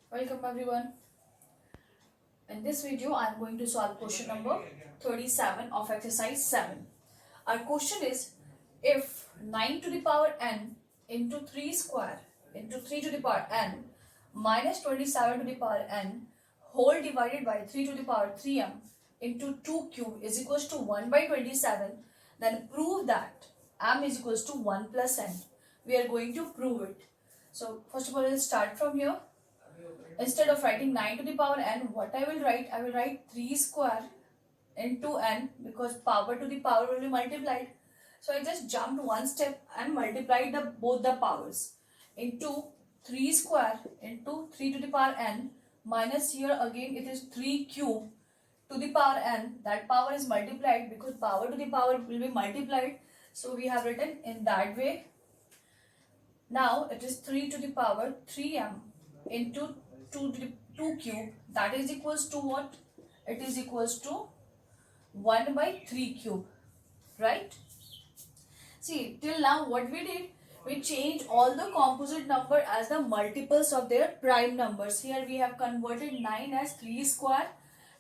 Welcome everyone. In this video, I am going to solve question number 37 of exercise 7. Our question is, if 9 to the power n into 3 square into 3 to the power n minus 27 to the power n whole divided by 3 to the power 3m into 2 cube is equals to 1 by 27, then prove that m is equals to 1 plus n. We are going to prove it. So first of all, let's start from here. Instead of writing 9 to the power n, what I will write 3 square into n, because power to the power will be multiplied. So I just jumped one step and multiplied both the powers into 3 square into 3 to the power n minus, here again it is 3 cube to the power n. That power is multiplied because power to the power will be multiplied. So we have written in that way. Now it is 3 to the power 3m into 2 cube, that is equals to what? It is equals to 1 by 3 cube, right? See, till now what we did, we changed all the composite number as the multiples of their prime numbers. Here we have converted 9 as 3 square,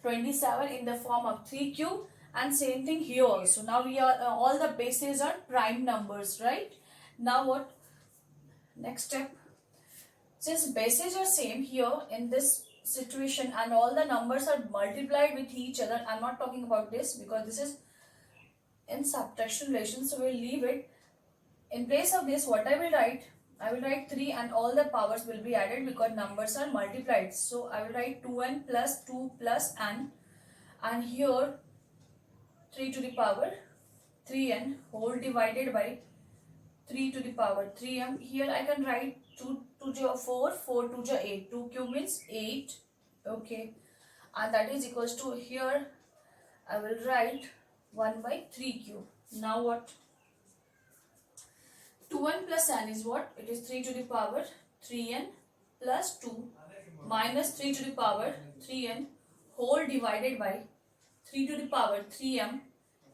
27 in the form of 3 cube, and same thing here also. Now we are all the bases are prime numbers, right? Now what? Next step. Since bases are same here in this situation and all the numbers are multiplied with each other, I'm not talking about this because this is in subtraction relation, so we'll leave it. In place of this, what I will write 3 and all the powers will be added because numbers are multiplied. So I will write 2n plus 2 plus n, and here 3 to the power 3n whole divided by 3 to the power 3m. Here I can write 2 to the 4, 4 to the 8. 2 cube means 8. Okay. And that is equals to, here I will write 1 by 3 cube. Now what? 2n plus n is what? It is 3 to the power 3n plus 2 minus 3 to the power 3n whole divided by 3 to the power 3m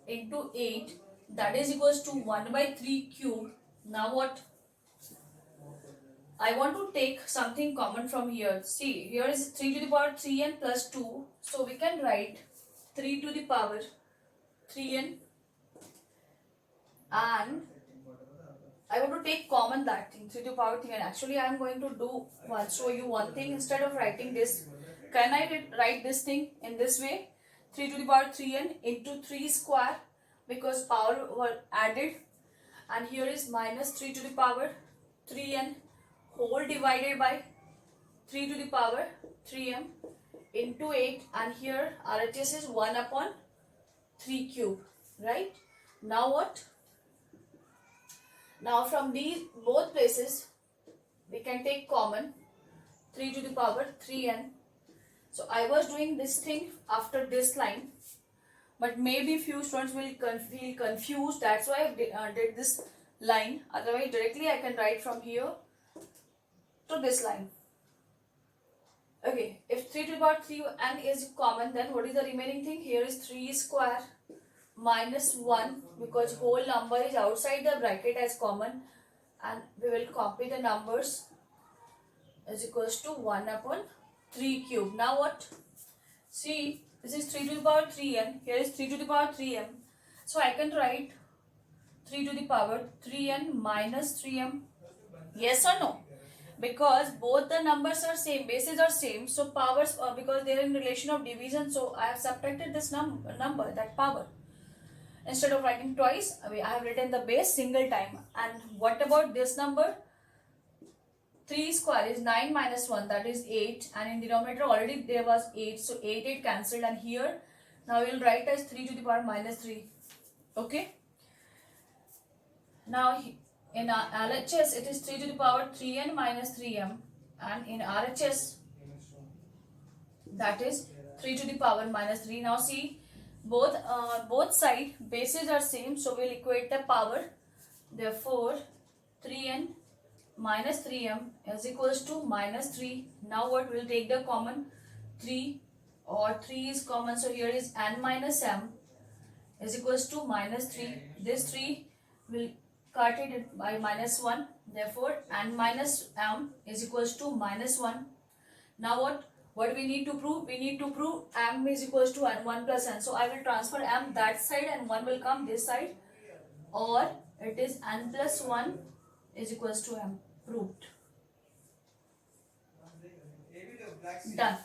into 8. That is equals to 1 by 3 cube. Now what? I want to take something common from here. See, here is 3 to the power 3n plus 2. So we can write 3 to the power 3n, and I want to take common that thing, 3 to the power 3n. Actually, I am going to show you one thing. Instead of writing this, can I write this thing in this way? 3 to the power 3n into 3 square, because power were added, and here is minus 3 to the power 3n whole divided by 3 to the power 3m into 8, and here RHS is 1 upon 3 cube, right? Now what? Now from these both places we can take common 3 to the power 3n. So I was doing this thing after this line, but maybe few students will feel confused. That's why I did this line. Otherwise directly I can write from here to this line. Okay, if 3 to the power 3n is common, then what is the remaining thing? Here is 3 square minus 1, because whole number is outside the bracket as common, and we will copy the numbers, is equals to 1 upon 3 cube. Now what? See, this is 3 to the power 3n, here is 3 to the power 3m. So I can write 3 to the power 3n minus 3m. Yes or no? Because both the numbers are same, bases are same, so powers, because they are in relation of division, so I have subtracted this number, that power. Instead of writing twice, I have written the base single time. And what about this number? 3 square is 9 minus 1, that is 8, and in denominator already there was 8, so 8 cancelled, and here now we will write as 3 to the power minus 3. Okay. Now in LHS it is 3 to the power 3n minus 3m, and in RHS that is 3 to the power minus 3. Now see, both side bases are same, so we'll equate the power. Therefore 3n minus 3m is equals to minus 3. Now what? We'll take the common 3, or 3 is common, so here is n minus m is equals to minus 3. This 3 will cut it by minus 1. Therefore n minus m is equals to minus 1. Now what we need to prove? We need to prove m is equals to n 1 plus n. So I will transfer m that side and 1 will come this side, or it is n plus 1 is equals to m. Proved. Done.